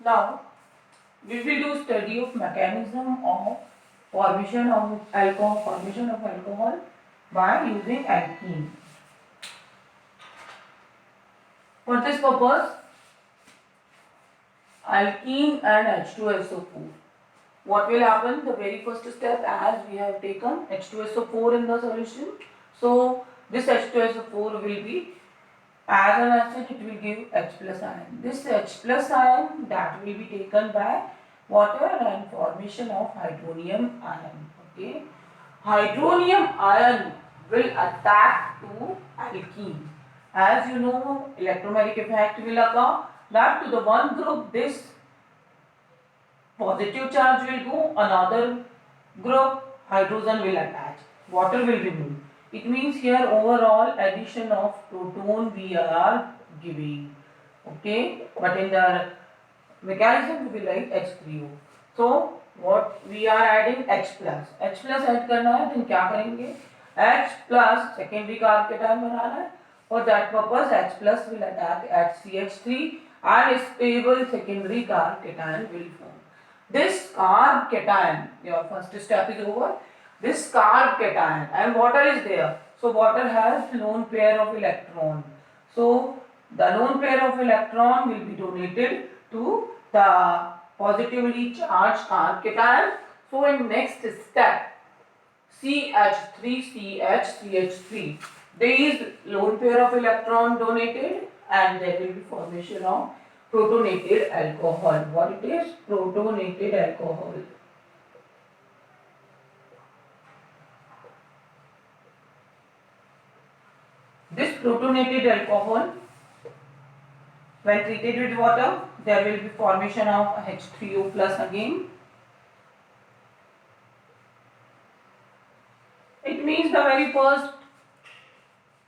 Now we will do study of mechanism of formation of alcohol by using alkene. For this purpose, alkene and H2SO4. What will happen? The very first step, as we have taken H2SO4 in the solution, so this H2SO4 will be, as an acid, it will give H plus ion. This H plus ion that will be taken by water and formation of hydronium ion. Okay, hydronium ion will attack to alkene. As you know, electromagnetic effect will occur that to the one group this positive charge will go, another group hydrogen will attach, water will remove. It means here overall addition of proton we are giving. Okay, but in the mechanism we will write H3O. So what we are adding H plus. H plus add करना है then क्या करेंगे? H plus secondary carbocation बनाना है. For that purpose H plus will attack at CH3 and stable secondary carb cation will form. This carb cation, your first step is over. This carb cation and water is there. So water has lone pair of electron. So the lone pair of electron will be donated to the positively charged carb cation. So in next step, CH3, there is lone pair of electron donated and there will be formation of protonated alcohol. What it is? Protonated alcohol. This protonated alcohol, when treated with water, there will be formation of H3O plus again. It means the very first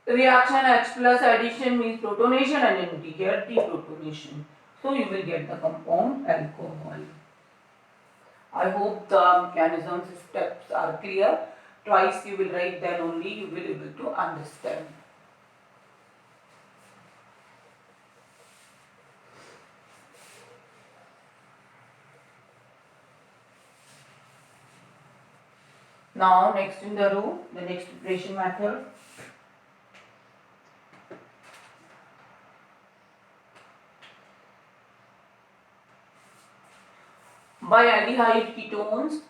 reaction H plus addition means protonation and in here deprotonation. So you will get the compound alcohol. I hope the mechanisms steps are clear. Twice you will write, then only you will be able to understand. Now next in the row, the next preparation method. By aldehyde ketones,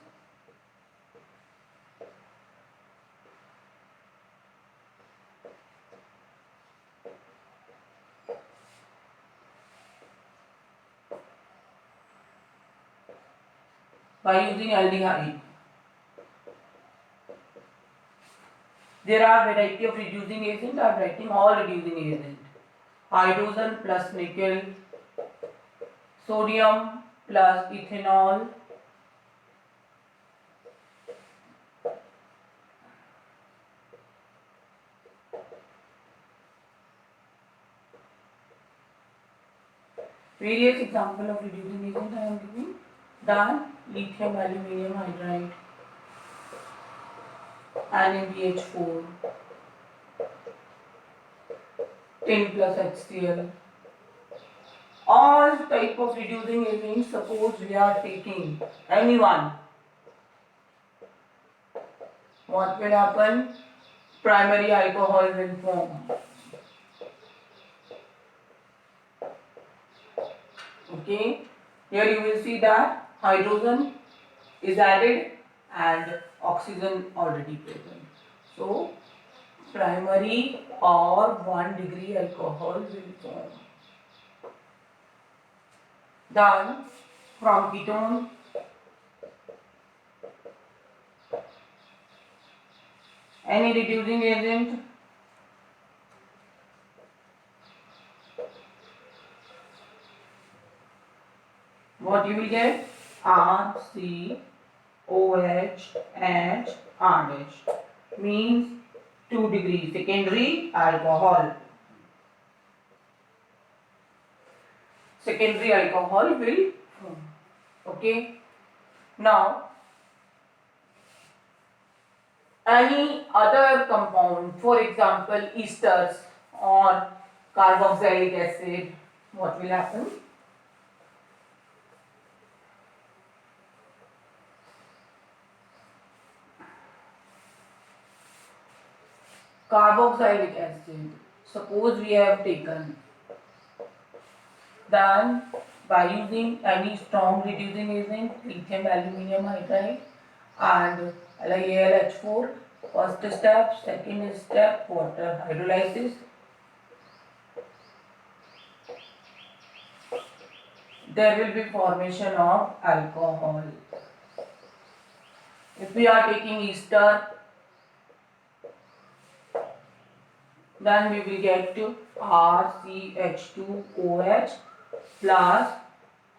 by using aldehyde. There are variety of reducing agent. I am writing all reducing agent. Hydrogen plus nickel, sodium plus ethanol, various example of reducing agent I am giving. Then lithium aluminium hydride, NaBH4, tin plus HCl. All type of reducing agents, suppose we are taking any one, what will happen? Primary alcohol will form. Okay, here you will see that hydrogen is added and oxygen already present. So primary or 1 degree alcohol will form. Then from ketone, any reducing agent, what you will get? RCOH and RH means 2 degree secondary alcohol. Secondary alcohol will form. Okay. Now any other compound, for example esters or carboxylic acid, what will happen? carboxylic acid. Suppose we have taken, then by using any strong reducing agent, lithium aluminium hydride and LiAlH4, first step, second step, water hydrolysis. There will be formation of alcohol. If we are taking ester, then we will get to RCH2OH plus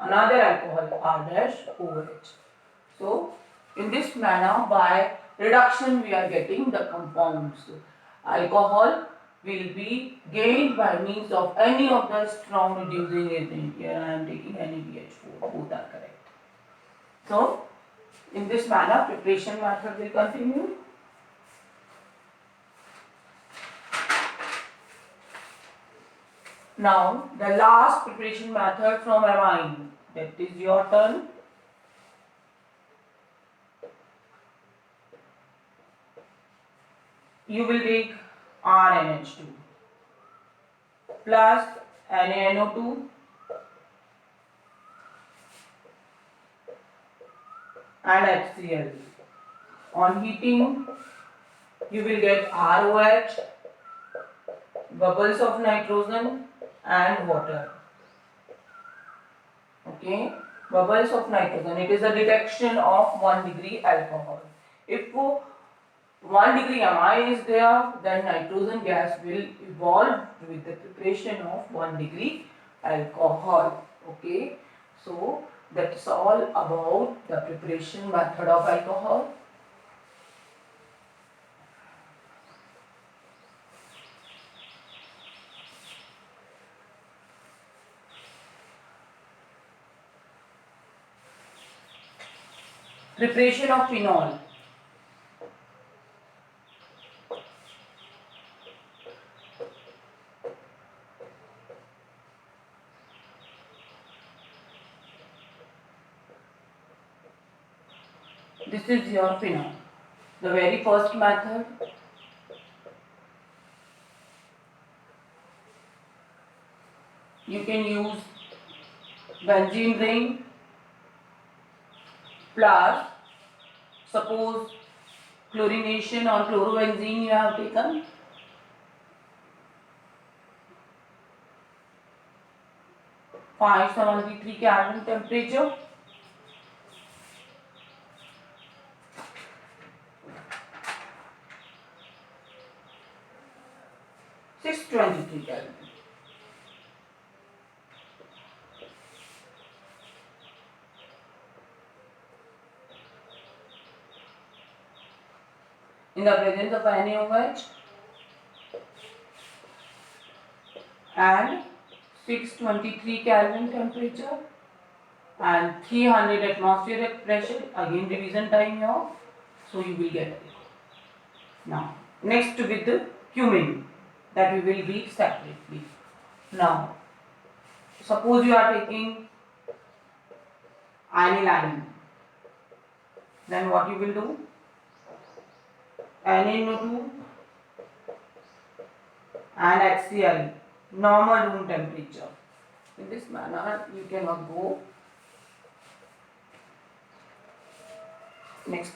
another alcohol R-OH. So in this manner, by reduction we are getting the compounds. Alcohol will be gained by means of any of the strong reducing agent. Here I am taking NaBH4, both are correct. So in this manner preparation method will continue. Now the last preparation method from amine, that is your turn. You will take RNH2 plus NaNO2 and HCl. On heating, you will get ROH, bubbles of nitrogen and water. Okay, bubbles of nitrogen. It is a detection of 1 degree alcohol. If 1 degree amine is there, then nitrogen gas will evolve with the preparation of 1 degree alcohol. Okay, so that's all about the preparation method of alcohol. Preparation of phenol. This is your phenol. The very first method, you can use benzene ring plus, suppose chlorination or chlorobenzene you have taken, (573) Kelvin temperature. (623 Kelvin). In the presence of NaOH and 623 Kelvin temperature and 300 atmospheric pressure, again revision time here, so you will get it. Now next with the cumin, that we will read separately. Now suppose you are taking aniline, then what you will do? NaNO2 and HCl, normal room temperature. In this manner you cannot go. Next.